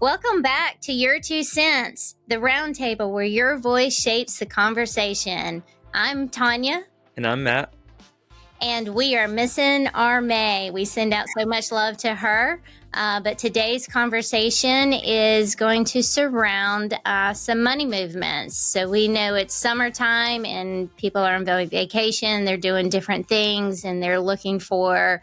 Welcome back to Your Two Cents, the roundtable where your voice shapes the conversation. I'm Tanya. And I'm Matt. And we are missing our May. We send out so much love to her. But today's conversation is going to surround some money movements. So we know it's summertime and people are on vacation. They're doing different things and they're looking for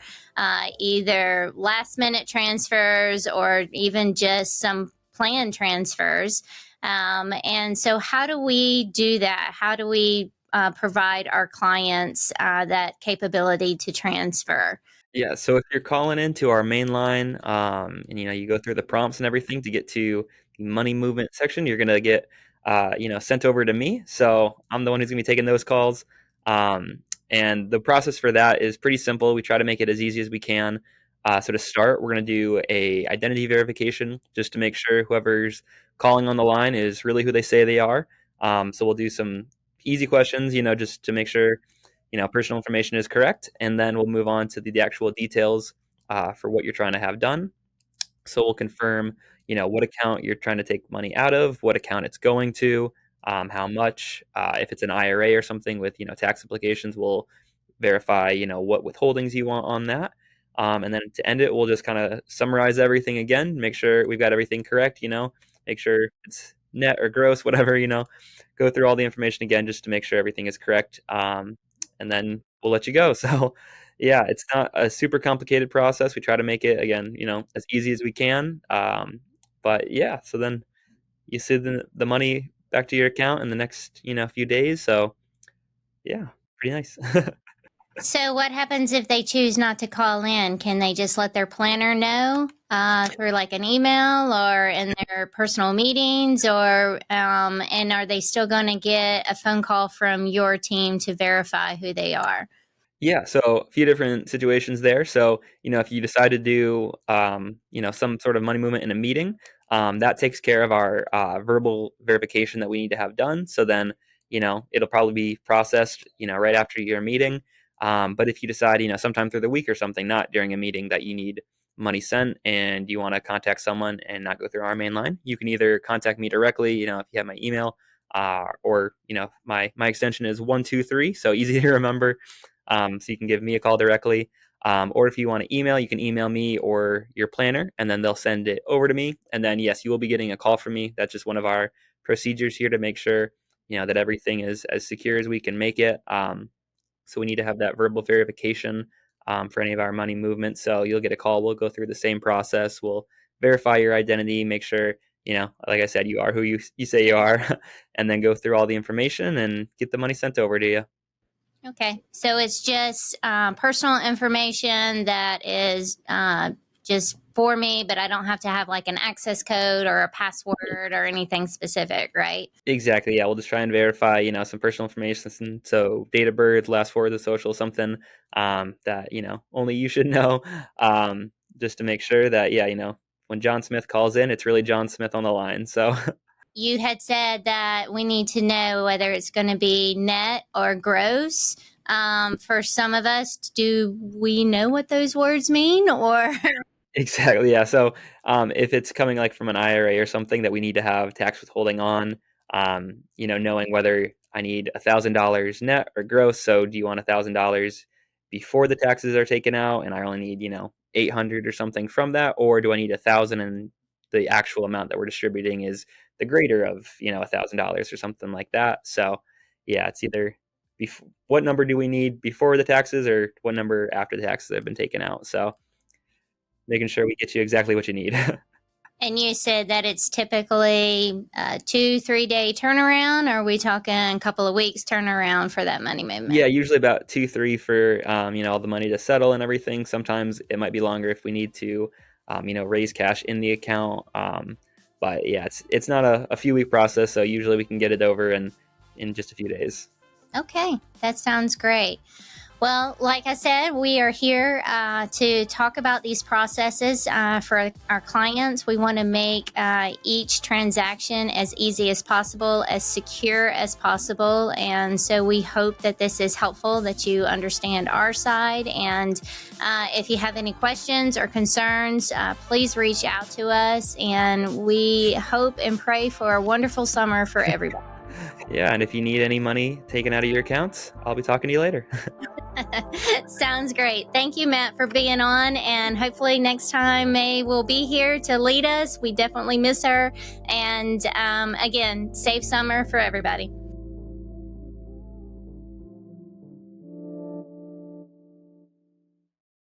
either last minute transfers or even just some planned transfers. And so how do we do that? How do we provide our clients that capability to transfer? Yeah, so if you're calling into our main line, and you go through the prompts and everything to get to the money movement section, you're gonna get sent over to me. So I'm the one who's gonna be taking those calls. And the process for that is pretty simple. We try to make it as easy as we can. So to start, we're gonna do a identity verification just to make sure whoever's calling on the line is really who they say they are. So we'll do some easy questions, just to make sure personal information is correct, and then we'll move on to the actual details for what you're trying to have done. So we'll confirm, what account you're trying to take money out of, what account it's going to, how much. If it's an IRA or something with, tax implications, we'll verify, what withholdings you want on that. And then to end it, we'll just kind of summarize everything again, make sure we've got everything correct, make sure it's net or gross, whatever, go through all the information again just to make sure everything is correct. And then we'll let you go. So, yeah, it's not a super complicated process. We try to make it again, as easy as we can. But yeah, so then you see the money back to your account in the next, few days. So yeah, pretty nice. So, what happens if they choose not to call in? Can they just let their planner know through like an email or in their personal meetings, or and are they still going to get a phone call from your team to verify who they are? Yeah, so a few different situations there. So, if you decide to do, some sort of money movement in a meeting, that takes care of our verbal verification that we need to have done. So then, it'll probably be processed, right after your meeting. But if you decide, sometime through the week or something, not during a meeting, that you need money sent and you want to contact someone and not go through our main line, you can either contact me directly, if you have my email, or, my extension is 123, so easy to remember. So you can give me a call directly. Or if you want to email, you can email me or your planner, and then they'll send it over to me. And then, yes, you will be getting a call from me. That's just one of our procedures here to make sure, that everything is as secure as we can make it. So we need to have that verbal verification for any of our money movements. So you'll get a call. We'll go through the same process. We'll verify your identity, make sure, like I said, you are who you say you are, and then go through all the information and get the money sent over to you. Okay, so it's just personal information that is just for me, but I don't have to have like an access code or a password or anything specific, right? Exactly. Yeah, we'll just try and verify, some personal information. So date of birth, last four of the social, something that only you should know, just to make sure that when John Smith calls in, it's really John Smith on the line. So You had said that we need to know whether it's going to be net or gross. For some of us, do we know what those words mean, or exactly, yeah. So if it's coming like from an IRA or something that we need to have tax withholding on, knowing whether I need $1,000 net or gross. So do you want $1,000 before the taxes are taken out, and I only need 800 or something from that, or do I need 1,000 and the actual amount that we're distributing is the greater of $1,000 or something like that. So yeah, it's either what number do we need before the taxes or what number after the taxes have been taken out. So making sure we get you exactly what you need. and you said that it's typically a 2-3 day turnaround, or are we talking a couple of weeks turnaround for that money movement? Yeah, usually about 2, 3 for all the money to settle and everything. Sometimes it might be longer if we need to, raise cash in the account. But yeah, it's not a few week process, so usually we can get it over in just a few days. Okay, that sounds great. Well, like I said, we are here to talk about these processes for our clients. We want to make each transaction as easy as possible, as secure as possible. And so we hope that this is helpful, that you understand our side. And if you have any questions or concerns, please reach out to us. And we hope and pray for a wonderful summer for everybody. Yeah, and if you need any money taken out of your accounts, I'll be talking to you later. Sounds great. Thank you, Matt, for being on. And hopefully next time May will be here to lead us. We definitely miss her. And again, safe summer for everybody.